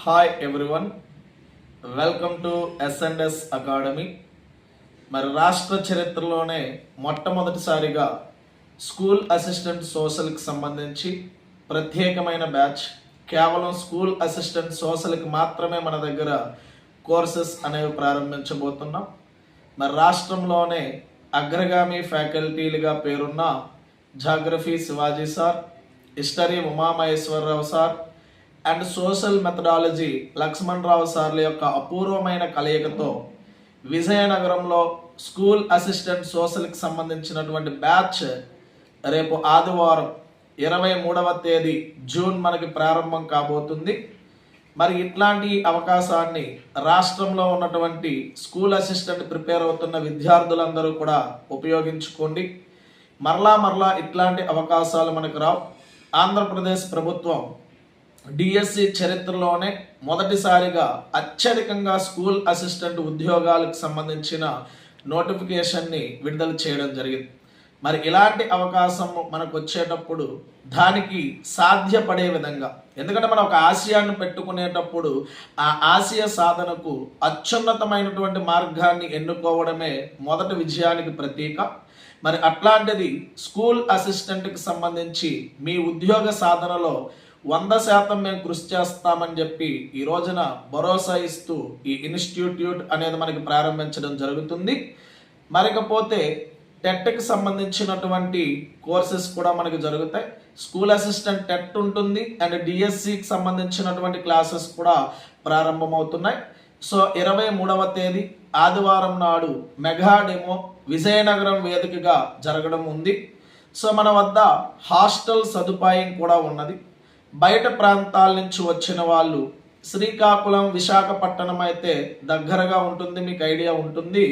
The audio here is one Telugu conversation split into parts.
హాయ్ ఎవ్రీవన్, వెల్కమ్ టు ఎస్&ఎస్ అకాడమీ. మరి రాష్ట్ర చరిత్రలోనే మొట్టమొదటిసారిగా స్కూల్ అసిస్టెంట్ సోషల్కి సంబంధించి ప్రత్యేకమైన బ్యాచ్, కేవలం స్కూల్ అసిస్టెంట్ సోషల్కి మాత్రమే మన దగ్గర కోర్సెస్ అనేవి ప్రారంభించబోతున్నాం. మరి రాష్ట్రంలోనే అగ్రగామి ఫ్యాకల్టీలుగా పేరున్న geography Shivaji sir, history Umamaheswararao sir and social methodology Lakshman Rao సార్ల యొక్క అపూర్వమైన కలయికతో విజయనగరంలో స్కూల్ అసిస్టెంట్ సోషల్కి సంబంధించినటువంటి బ్యాచ్ రేపు ఆదివారం 23వ తేదీ జూన్ మనకి ప్రారంభం కాబోతుంది. మరి ఇట్లాంటి అవకాశాన్ని రాష్ట్రంలో ఉన్నటువంటి స్కూల్ అసిస్టెంట్ ప్రిపేర్ అవుతున్న విద్యార్థులందరూ కూడా ఉపయోగించుకోండి. మరలా ఇట్లాంటి అవకాశాలు మనకు రావు. ఆంధ్రప్రదేశ్ ప్రభుత్వం డిఎస్సి చరిత్రలోనే మొదటిసారిగా అత్యధికంగా స్కూల్ అసిస్టెంట్ ఉద్యోగాలకు సంబంధించిన నోటిఫికేషన్ని విడుదల చేయడం జరిగింది. మరి ఇలాంటి అవకాశం మనకు వచ్చేటప్పుడు దానికి సాధ్యపడే విధంగా, ఎందుకంటే మనం ఒక ఆశయాన్ని పెట్టుకునేటప్పుడు ఆ ఆశయ సాధనకు అత్యున్నతమైనటువంటి మార్గాన్ని ఎన్నుకోవడమే మొదటి విజయానికి ప్రతీక. మరి అట్లాంటిది స్కూల్ అసిస్టెంట్కి సంబంధించి మీ ఉద్యోగ సాధనలో 100% మేము కృషి చేస్తామని చెప్పి ఈ రోజున భరోసా ఇస్తూ ఈ ఇన్స్టిట్యూట్ అనేది మనకి ప్రారంభించడం జరుగుతుంది. మరికపోతే టెట్కి సంబంధించినటువంటి కోర్సెస్ కూడా మనకి జరుగుతాయి. స్కూల్ అసిస్టెంట్ టెట్ ఉంటుంది అండ్ డిఎస్సికి సంబంధించినటువంటి క్లాసెస్ కూడా ప్రారంభమవుతున్నాయి. సో 23వ తేదీ ఆదివారం నాడు మెగా డెమో విజయనగరం వేదికగా జరగడం ఉంది. సో మన వద్ద హాస్టల్ సదుపాయం కూడా ఉన్నది. బయట ప్రాంతాల నుంచి వచ్చిన వాళ్ళు శ్రీకాకుళం, విశాఖపట్నం అయితే దగ్గరగా ఉంటుంది, మీకు ఐడియా ఉంటుంది.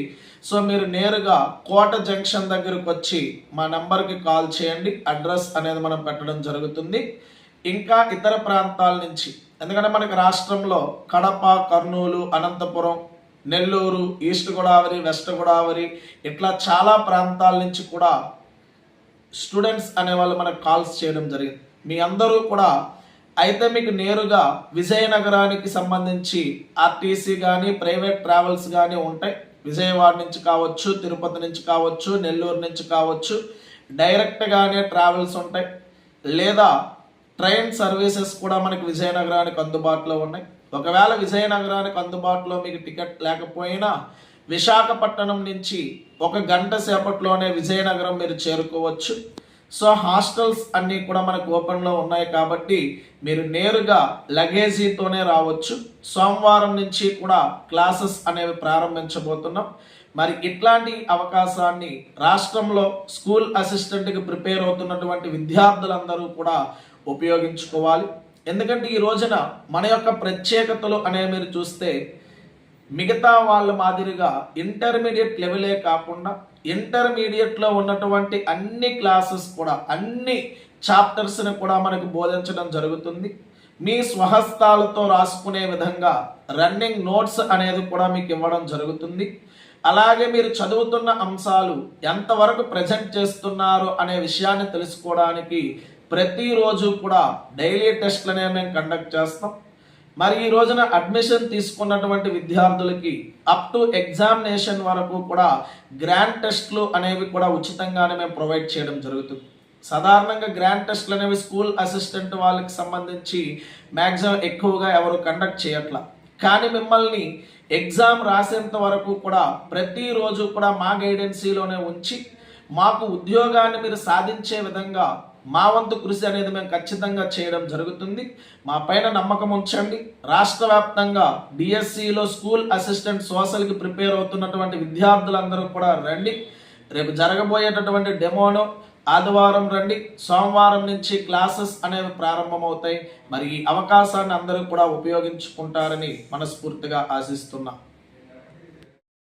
సో మీరు నేరుగా కోట జంక్షన్ దగ్గరకు వచ్చి మా నెంబర్కి కాల్ చేయండి. అడ్రస్ అనేది మనం పెట్టడం జరుగుతుంది. ఇంకా ఇతర ప్రాంతాల నుంచి, ఎందుకంటే మనకి రాష్ట్రంలో కడప, కర్నూలు, అనంతపురం, నెల్లూరు, ఈస్ట్ గోదావరి, వెస్ట్ గోదావరి ఇట్లా చాలా ప్రాంతాల నుంచి కూడా స్టూడెంట్స్ అనేవాళ్ళు మనకు కాల్స్ చేయడం జరిగింది. మీ అందరూ కూడా అయితే మీకు నేరుగా విజయనగరానికి సంబంధించి ఆర్టీసీ కానీ ప్రైవేట్ ట్రావెల్స్ కానీ ఉంటాయి. విజయవాడ నుంచి కావచ్చు, తిరుపతి నుంచి కావచ్చు, నెల్లూరు నుంచి కావచ్చు, డైరెక్ట్గానే ట్రావెల్స్ ఉంటాయి. లేదా ట్రైన్ సర్వీసెస్ కూడా మనకి విజయనగరానికి అందుబాటులో ఉన్నాయి. ఒకవేళ విజయనగరానికి అందుబాటులో మీకు టికెట్ లేకపోయినా విశాఖపట్నం నుంచి 1 గంట సేపట్లోనే విజయనగరం మీరు చేరుకోవచ్చు. సో హాస్టల్స్ అన్నీ కూడా మనకు ఓపెన్లో ఉన్నాయి కాబట్టి మీరు నేరుగా లగేజీతోనే రావచ్చు. సోమవారం నుంచి కూడా క్లాసెస్ అనేవి ప్రారంభించబోతున్నాం. మరి ఇట్లాంటి అవకాశాన్ని రాష్ట్రంలో స్కూల్ అసిస్టెంట్కి ప్రిపేర్ అవుతున్నటువంటి విద్యార్థులందరూ కూడా ఉపయోగించుకోవాలి. ఎందుకంటే ఈ రోజున మన యొక్క ప్రత్యేకతలు అనేవి మీరు చూస్తే మిగతా వాళ్ళ మాదిరిగా ఇంటర్మీడియట్ లెవెలే కాకుండా ఇంటర్మీడియట్లో ఉన్నటువంటి అన్ని క్లాసెస్ కూడా, అన్ని చాప్టర్స్ని కూడా మనకు బోధించడం జరుగుతుంది. మీ స్వహస్తాలతో రాసుకునే విధంగా రన్నింగ్ నోట్స్ అనేది కూడా మీకు ఇవ్వడం జరుగుతుంది. అలాగే మీరు చదువుతున్న అంశాలు ఎంతవరకు ప్రజెంట్ చేస్తున్నారు అనే విషయాన్ని తెలుసుకోవడానికి ప్రతిరోజు కూడా డైలీ టెస్ట్లు అనేవి మేము కండక్ట్ చేస్తాం. మరి ఈ రోజున అడ్మిషన్ తీసుకున్నటువంటి విద్యార్థులకి అప్ టు ఎగ్జామినేషన్ వరకు కూడా గ్రాండ్ టెస్ట్లు అనేవి కూడా ఉచితంగానే మేము ప్రొవైడ్ చేయడం జరుగుతుంది. సాధారణంగా గ్రాండ్ టెస్ట్లు అనేవి స్కూల్ అసిస్టెంట్ వాళ్ళకి సంబంధించి మ్యాక్సిమం ఎక్కువగా ఎవరు కండక్ట్ చేయట్లా. కానీ మిమ్మల్ని ఎగ్జామ్ రాసేంత వరకు కూడా ప్రతిరోజు కూడా మా గైడెన్సీలోనే ఉంచి మాకు ఉద్యోగాన్ని మీరు సాధించే విధంగా మా వంతు కృషి అనేది మేము ఖచ్చితంగా చేయడం జరుగుతుంది. మా పైన నమ్మకం ఉంచండి. రాష్ట్ర వ్యాప్తంగా డిఎస్సిలో స్కూల్ అసిస్టెంట్ సోషల్కి ప్రిపేర్ అవుతున్నటువంటి విద్యార్థులందరూ కూడా రండి. రేపు జరగబోయేటటువంటి డెమోను ఆదివారం రండి. సోమవారం నుంచి క్లాసెస్ అనేవి ప్రారంభమవుతాయి. మరి ఈ అవకాశాన్ని అందరూ కూడా ఉపయోగించుకుంటారని మనస్ఫూర్తిగా ఆశిస్తున్నాం.